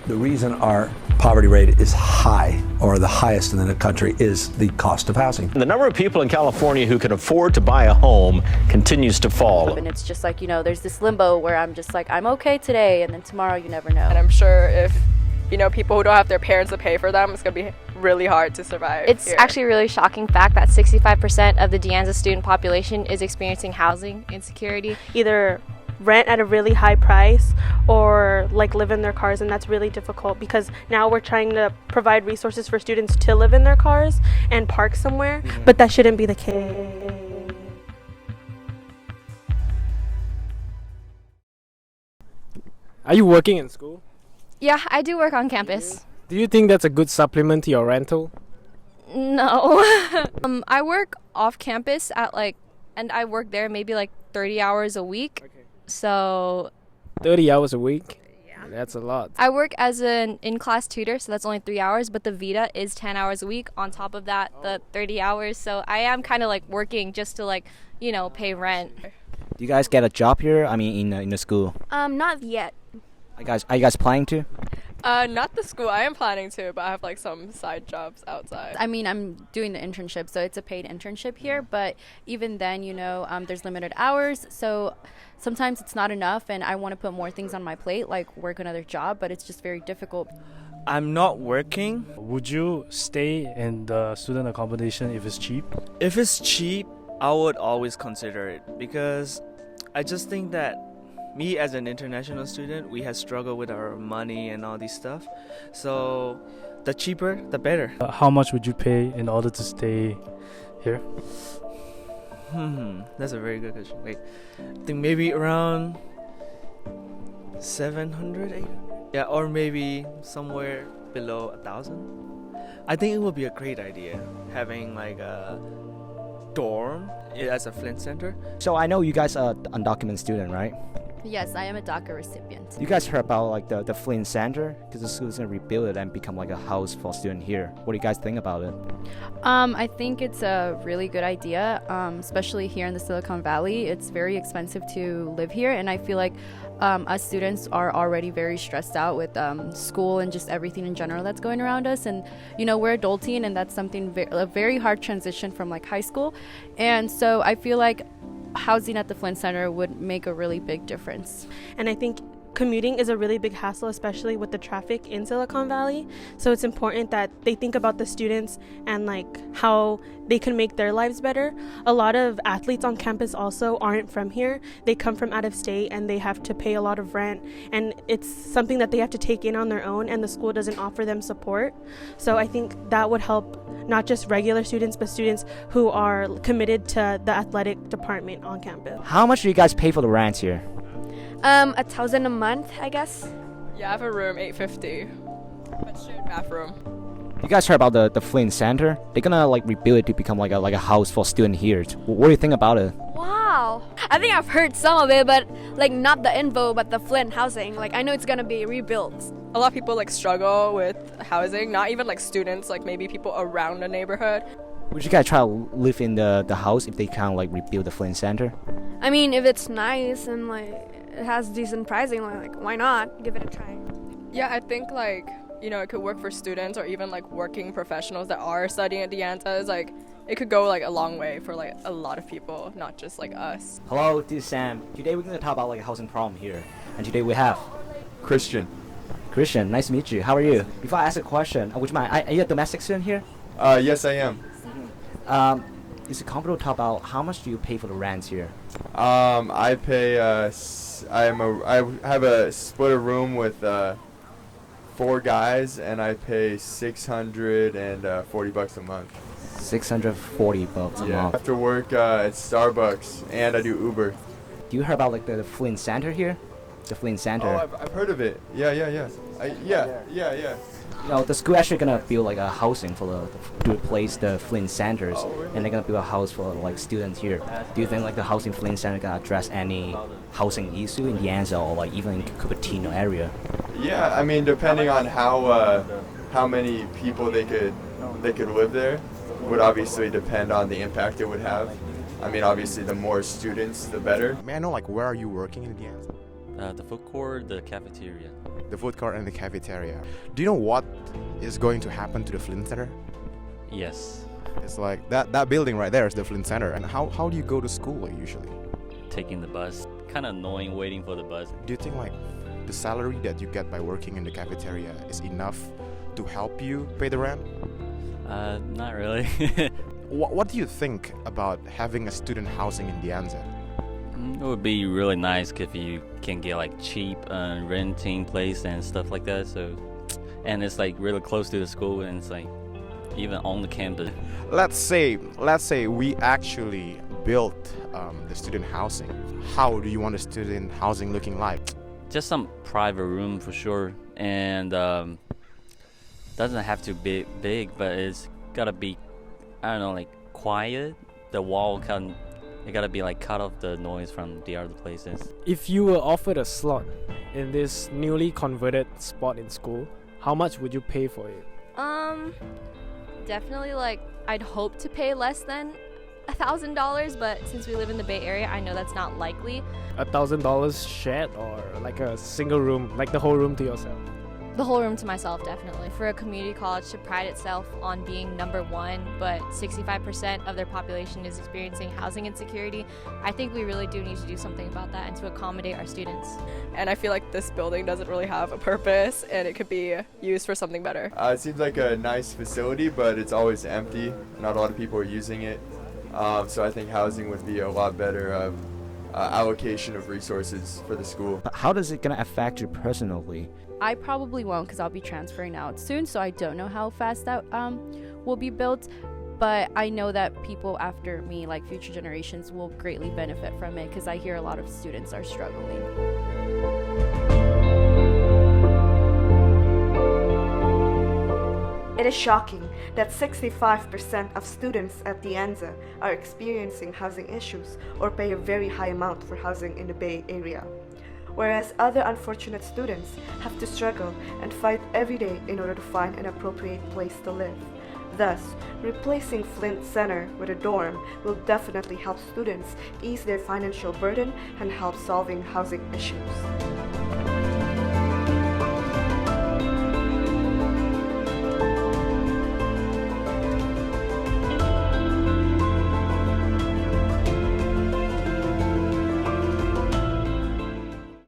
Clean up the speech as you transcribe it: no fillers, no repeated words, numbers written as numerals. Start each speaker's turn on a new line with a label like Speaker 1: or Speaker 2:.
Speaker 1: The reason our poverty rate is high, or the highest in the country, is the cost of housing.
Speaker 2: The number of people in California who can afford to buy a home continues to fall.
Speaker 3: And it's just like, there's this limbo where I'm just like, I'm okay today, and then tomorrow you never know.
Speaker 4: And I'm sure if, people who don't have their parents to pay for them, it's going to be really hard to survive.
Speaker 5: It's
Speaker 4: here.
Speaker 5: actually a really shocking fact that 65% of the Anza student population is experiencing housing insecurity.
Speaker 6: Either rent at a really high price or live in their cars, and that's really difficult because now we're trying to provide resources for students to live in their cars and park somewhere, but that shouldn't be the case.
Speaker 7: Are you working in school?
Speaker 5: Yeah, I do work on campus.
Speaker 7: Do you think that's a good supplement to your rental?
Speaker 5: No. I work off campus and I work there maybe 30 hours a week.
Speaker 7: Okay.
Speaker 5: So
Speaker 7: 30 hours a week? Yeah. That's a lot.
Speaker 5: I work as an in-class tutor, so that's only 3 hours, but the Vita is 10 hours a week. On top of that, the 30 hours. So I am kind of working just to pay rent.
Speaker 8: Do you guys get a job here? I mean, in the school?
Speaker 5: Not yet.
Speaker 8: Are you guys planning to?
Speaker 4: Not the school. I am planning to, but I have some side jobs outside.
Speaker 3: I mean, I'm doing the internship, so it's a paid internship here, but even then, there's limited hours, so sometimes it's not enough, and I want to put more things on my plate, like work another job, but it's just very difficult.
Speaker 9: I'm not working.
Speaker 10: Would you stay in the student accommodation if it's cheap?
Speaker 9: If it's cheap, I would always consider it because I just think that me as an international student, we have struggled with our money and all these stuff. So the cheaper, the better.
Speaker 10: How much would you pay in order to stay here?
Speaker 9: That's a very good question. Wait, I think maybe around 700, 800? Yeah, or maybe somewhere below 1,000. I think it would be a great idea having a dorm as a Flint Center.
Speaker 8: So I know you guys are undocumented student, right?
Speaker 3: Yes, I am a DACA recipient.
Speaker 8: You guys heard about the Flint Center? Because the school's gonna rebuild it and become a house for students here. What do you guys think about it?
Speaker 3: I think it's a really good idea, especially here in the Silicon Valley. It's very expensive to live here, and I feel like us students are already very stressed out with school and just everything in general that's going around us. And we're adulting, and that's something a very hard transition from high school. And so I feel like housing at the Flint Center would make a really big difference.
Speaker 6: And I think commuting is a really big hassle, especially with the traffic in Silicon Valley. So it's important that they think about the students and how they can make their lives better. A lot of athletes on campus also aren't from here. They come from out of state and they have to pay a lot of rent, and it's something that they have to take in on their own, and the school doesn't offer them support. So I think that would help not just regular students, but students who are committed to the athletic department on campus.
Speaker 8: How much do you guys pay for the rent here?
Speaker 5: $1,000 a month, I guess.
Speaker 4: Yeah, I have a room, $850, but shared bathroom.
Speaker 8: You guys heard about the Flint Center? They're gonna rebuild it to become like a house for students here. What do you think about it?
Speaker 5: Wow. I think I've heard some of it, but not the info, but the Flint housing. I know it's gonna be rebuilt.
Speaker 4: A lot of people struggle with housing, not even students, maybe people around the neighborhood.
Speaker 8: Would you guys try to live in the house if they kind of rebuild the Flint Center?
Speaker 5: I mean, if it's nice and it has decent pricing, why not? Give it a try.
Speaker 4: Yeah, I think it could work for students or even working professionals that are studying at the Anza. It could go a long way for a lot of people, not just us.
Speaker 8: Hello, this is Sam. Today we're going to talk about a housing problem here. And today we have
Speaker 11: Christian.
Speaker 8: Christian, nice to meet you. How are you? Before I ask a question, would you mind, are you a domestic student here?
Speaker 11: Yes, I am.
Speaker 8: Is it comfortable to talk about how much do you pay for the rent here?
Speaker 11: I pay. I have a split room with 4 guys, and I pay $640 a month.
Speaker 8: $640 a month.
Speaker 11: After work at Starbucks, and I do Uber.
Speaker 8: Do you heard about the Flint Center here? The Flint Center.
Speaker 11: Oh, I've heard of it. Yeah. Yeah.
Speaker 8: The school actually gonna build a housing to replace the Flint Centers, and they're gonna build a house for students here. Do you think the housing Flint Center gonna address any housing issue in the Anza or even in Cupertino area?
Speaker 11: Yeah, I mean, depending on how many people they could live there, would obviously depend on the impact it would have. I mean, obviously, the more students, the better.
Speaker 12: May I know, where are you working in the Anza?
Speaker 13: The food court, the cafeteria.
Speaker 12: the food court and the cafeteria. Do you know what is going to happen to the Flint Center?
Speaker 13: Yes.
Speaker 12: It's like that building right there is the Flint Center. And how do you go to school usually?
Speaker 13: Taking the bus. Kind of annoying waiting for the bus.
Speaker 12: Do you think like the salary that you get by working in the cafeteria is enough to help you pay the rent?
Speaker 13: Not really.
Speaker 12: What do you think about having a student housing in the Anza?
Speaker 13: It would be really nice if you can get like cheap renting place and stuff like that. So, and it's like really close to the school, and it's like even on the campus.
Speaker 12: Let's say we actually built the student housing. How do you want the student housing looking like?
Speaker 13: Just some private room for sure, and doesn't have to be big, but it's gotta be, I don't know, like quiet. The wall it gotta be like cut off the noise from the other places.
Speaker 7: If you were offered a slot in this newly converted spot in school, how much would you pay for it?
Speaker 5: Definitely like I'd hope to pay less than $1,000, but since we live in the Bay Area, I know that's not likely.
Speaker 7: $1,000 shared, or like a single room, like the whole room to yourself?
Speaker 5: The whole room to myself, definitely. For a community college to pride itself on being number one, but 65% of their population is experiencing housing insecurity, I think we really do need to do something about that and to accommodate our students.
Speaker 4: And I feel like this building doesn't really have a purpose and it could be used for something better.
Speaker 11: It seems like a nice facility, but it's always empty. Not a lot of people are using it. So I think housing would be a lot better allocation of resources for the school.
Speaker 8: How does it gonna affect you personally?
Speaker 3: I probably won't because I'll be transferring out soon, so I don't know how fast that will be built. But I know that people after me, like future generations, will greatly benefit from it because I hear a lot of students are struggling.
Speaker 14: It is shocking that 65% of students at the Anza are experiencing housing issues or pay a very high amount for housing in the Bay Area, whereas other unfortunate students have to struggle and fight every day in order to find an appropriate place to live. Thus, replacing Flint Center with a dorm will definitely help students ease their financial burden and help solving housing issues.